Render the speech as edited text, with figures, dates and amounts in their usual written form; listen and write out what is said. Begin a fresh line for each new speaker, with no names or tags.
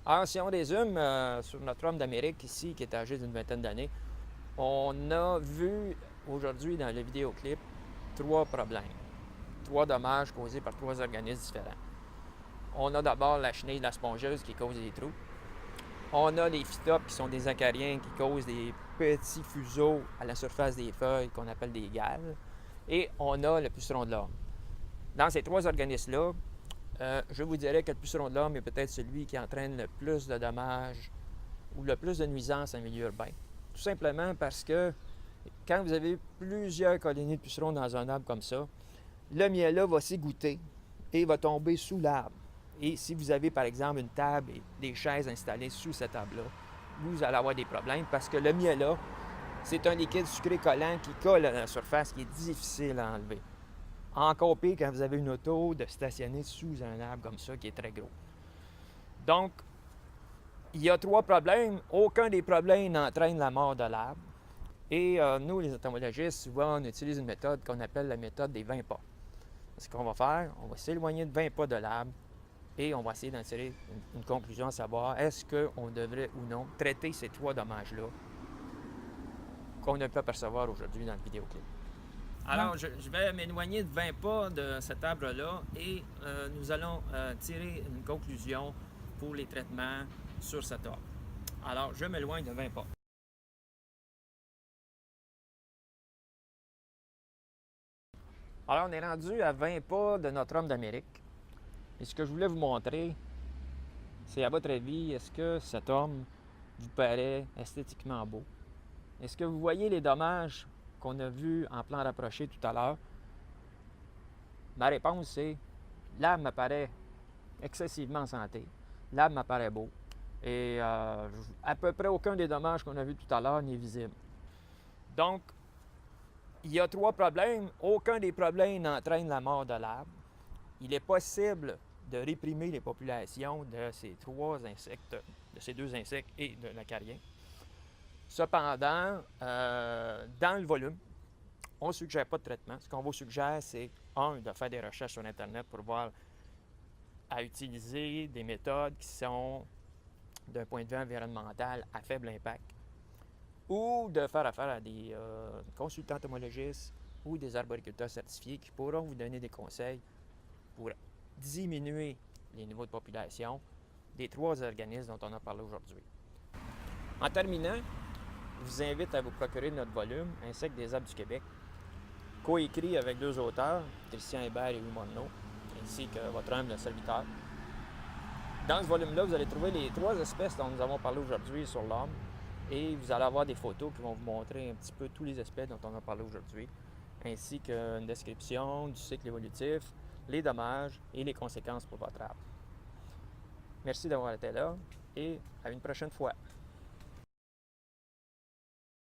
Alors, si on résume sur notre homme d'Amérique ici, qui est âgé d'une vingtaine d'années, on a vu aujourd'hui dans le vidéoclip 3 problèmes, 3 dommages causés par 3 organismes différents. On a d'abord la chenille de la spongeuse qui cause des trous. On a les phytopes qui sont des acariens qui causent des petits fuseaux à la surface des feuilles qu'on appelle des galles. Et on a le puceron de l'homme. Dans ces 3 organismes-là, je vous dirais que le puceron de l'homme est peut-être celui qui entraîne le plus de dommages ou le plus de nuisances en milieu urbain. Tout simplement parce que quand vous avez plusieurs colonies de pucerons dans un arbre comme ça, le miel-là va s'égoutter et va tomber sous l'arbre. Et si vous avez par exemple une table et des chaises installées sous cette table-là, vous allez avoir des problèmes parce que le miel-là, c'est un liquide sucré collant qui colle à la surface, qui est difficile à enlever. Encore pire quand vous avez une auto de stationner sous un arbre comme ça qui est très gros. Donc, il y a 3 problèmes. Aucun des problèmes n'entraîne la mort de l'arbre. Et nous, les entomologistes, souvent, on utilise une méthode qu'on appelle la méthode des 20 pas. Ce qu'on va faire, on va s'éloigner de 20 pas de l'arbre et on va essayer d'en tirer une conclusion à savoir est-ce qu'on devrait ou non traiter ces 3 dommages-là qu'on ne peut apercevoir aujourd'hui dans le vidéoclip. Alors, je vais m'éloigner de 20 pas de cet arbre-là et nous allons tirer une conclusion pour les traitements sur cet arbre. Alors, je m'éloigne de 20 pas. Alors, on est rendu à 20 pas de notre homme d'Amérique. Et ce que je voulais vous montrer, c'est à votre avis, est-ce que cet homme vous paraît esthétiquement beau? Est-ce que vous voyez les dommages qu'on a vus en plan rapproché tout à l'heure? Ma réponse, c'est l'arbre me paraît excessivement en santé. L'arbre me paraît beau. Et à peu près aucun des dommages qu'on a vus tout à l'heure n'est visible. Donc, il y a 3 problèmes. Aucun des problèmes n'entraîne la mort de l'arbre. Il est possible de réprimer les populations de ces 3 insectes, de ces 2 insectes et de l'acarien. Cependant, dans le volume, on ne suggère pas de traitement. Ce qu'on vous suggère, c'est, de faire des recherches sur Internet pour voir à utiliser des méthodes qui sont, d'un point de vue environnemental, à faible impact, ou de faire affaire à des consultants entomologistes ou des arboriculteurs certifiés qui pourront vous donner des conseils pour diminuer les niveaux de population des 3 organismes dont on a parlé aujourd'hui. En terminant, je vous invite à vous procurer notre volume Insectes des arbres du Québec, coécrit avec 2 auteurs, Christian Hébert et Louis Monneau, ainsi que votre humble serviteur. Dans ce volume-là, vous allez trouver les 3 espèces dont nous avons parlé aujourd'hui sur l'homme et vous allez avoir des photos qui vont vous montrer un petit peu tous les espèces dont on a parlé aujourd'hui, ainsi qu'une description du cycle évolutif, les dommages et les conséquences pour votre arbre. Merci d'avoir été là et à une prochaine fois.